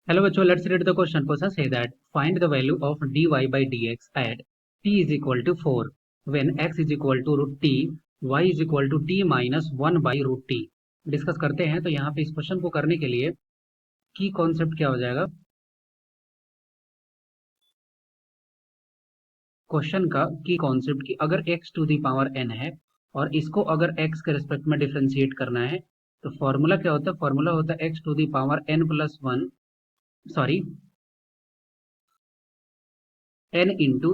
Hello बच्चों, let's read the question. Question say that find the value of dy by dx at t is equal to 4 when x is equal to root t, y is equal to t minus 1 by root t. Discuss करते हैं। तो यहाँ पे इस question को करने के लिए की कॉन्सेप्ट क्या हो जाएगा, क्वेश्चन का की कॉन्सेप्ट की अगर x to the power n है और इसको अगर x के रिस्पेक्ट में डिफ्रेंशिएट करना है तो फॉर्मूला क्या होता है, फॉर्मूला होता है x to the power n plus 1 sorry n into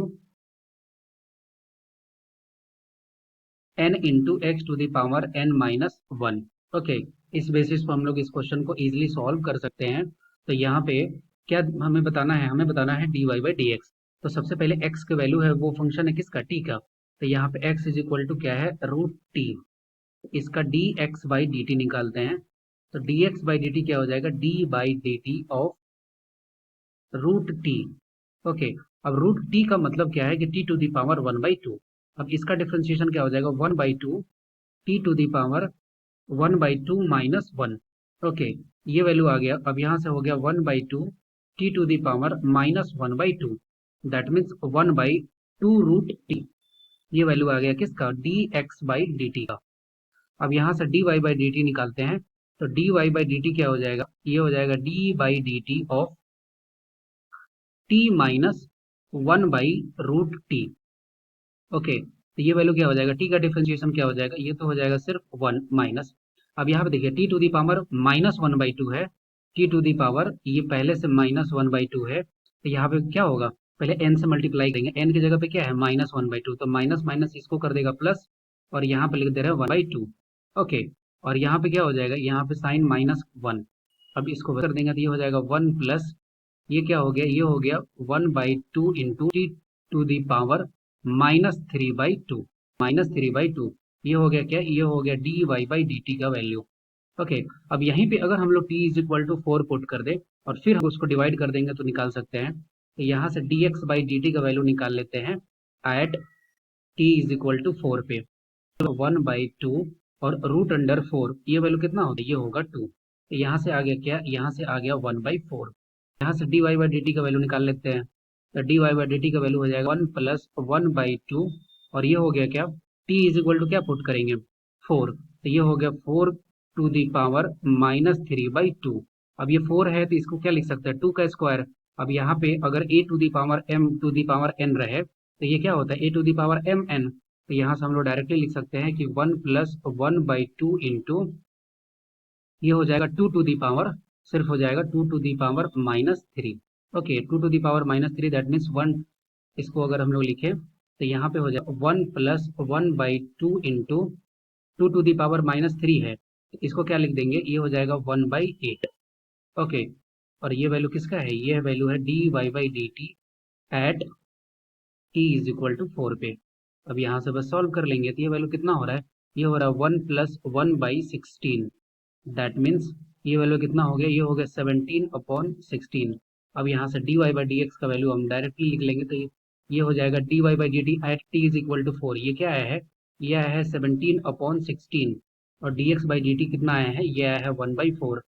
x to the power n minus 1। Okay, इस बेसिस पर हम लोग इस क्वेश्चन को इजीली सॉल्व कर सकते हैं। तो यहाँ पे क्या हमें बताना है, हमें बताना है dy बाई डी एक्स। तो सबसे पहले x के वैल्यू है, वो फंक्शन है किसका, t का। तो यहाँ पे x इज इक्वल टू क्या है, रूट टी। इसका dx बाई डी टी निकालते हैं। तो dx बाई डी टी क्या हो जाएगा, d by d t of root t. Okay, अब रूट टी का मतलब क्या है कि टी टू दी पावर 1/2। अब इसका डिफ्रेंशिएशन क्या हो जाएगा, 1/2 t to the power 1/2 minus 1। Okay, ये वैल्यू आ गया। अब यहाँ से हो गया 1/2 t to the power minus 1/2, that means 1/2 root t. ये वैल्यू आ गया किसका, d x by d t का। अब यहाँ से d y by d t निकालते हैं। तो d y by d t क्या हो जाएगा, ये हो जाएगा d by d t of t minus 1/रूट टी। ओके, तो ये वैल्यू क्या हो जाएगा, टी का डिफरेंशिएशन क्या हो जाएगा, ये तो हो जाएगा सिर्फ 1 माइनस। अब यहाँ पे देखिए t to the power minus 1/2 है, टी टू दी पावर ये पहले से माइनस 1/2 है। तो यहाँ पे क्या होगा, पहले एन से मल्टीप्लाई करेंगे, एन की जगह पे क्या है माइनस 1/2, तो माइनस माइनस इसको कर देगा प्लस, और यहाँ पे लिख दे रहे हैं 1/2। ओके, और यहाँ पे क्या हो जाएगा, यहाँ पे साइन -1। अब इसको कर देंगे तो ये हो जाएगा 1 प्लस, ये क्या हो गया, ये हो गया 1/2 into t to the power -3/2, -3/2। ये हो गया क्या, ये हो गया d y by d t का वैल्यू। ओके, अब यहीं पे अगर हम लोग t is equal to 4 put कर दे और फिर हम उसको डिवाइड कर देंगे तो निकाल सकते हैं। तो यहाँ से d x by d t का वैल्यू निकाल लेते हैं at t is equal to 4 पे। तो 1/2 और रूट अंडर 4, ये वैल्यू कितना होगा, ये होगा 2। तो यहाँ से आ गया क्या, यहाँ से आ गया 1/4। यहाँ से d y by d t का वैल्यू निकाल लेते हैं। तो d y by d t का वैल्यू हो जाएगा 1 प्लस 1/2, और ये हो गया क्या, t इज इक्वल टू क्या पुट करेंगे 4। तो ये हो गया 4 टू दी पावर -3/2। अब ये 4 है तो इसको क्या लिख सकते हैं, 2 का स्क्वायर। अब यहाँ पे अगर a to the power m to the power n रहे तो ये क्या होता है a to the power m n। तो यहाँ से हम लोग डायरेक्टली लिख सकते हैं कि 1 प्लस 1/2 इंटू, ये हो जाएगा 2 टू दी पावर, सिर्फ हो जाएगा 2 टू दी पावर -3। ओके, 2 to the power -3 that means 1। इसको अगर हम लोग लिखे तो यहाँ पे हो जाएगा 1 plus 1/2 into 2 to the power -3 है, तो इसको क्या लिख देंगे, ये हो जाएगा 1/8। ओके, और ये वैल्यू किसका है, ये वैल्यू है d y by d t at t is equal to 4 पे। अब यहाँ से बस सॉल्व कर लेंगे तो ये वैल्यू कितना हो रहा है, ये हो रहा है 1 प्लस 1/16, दैट मीन्स ये वैल्यू कितना हो गया, ये हो गया 17/16। अब यहाँ से d y by d x का वैल्यू हम डायरेक्टली लिख लेंगे। तो ये हो जाएगा d y by d t at t is equal to 4। ये क्या आया है, ये आया है 17/16, और D x by d T कितना आया है, ये आया है 1/4।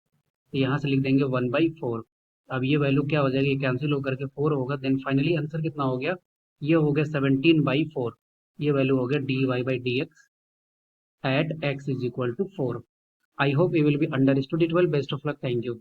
तो यहाँ से लिख देंगे 1/4। अब ये वैल्यू क्या हो जाएगी, ये कैंसिल होकर के 4 होगा। देन फाइनली आंसर कितना हो गया, ये हो गया 17/4। ये वैल्यू हो गया d y by d x at x is equal to 4. I hope you will be understood it well. Best of luck. Thank you.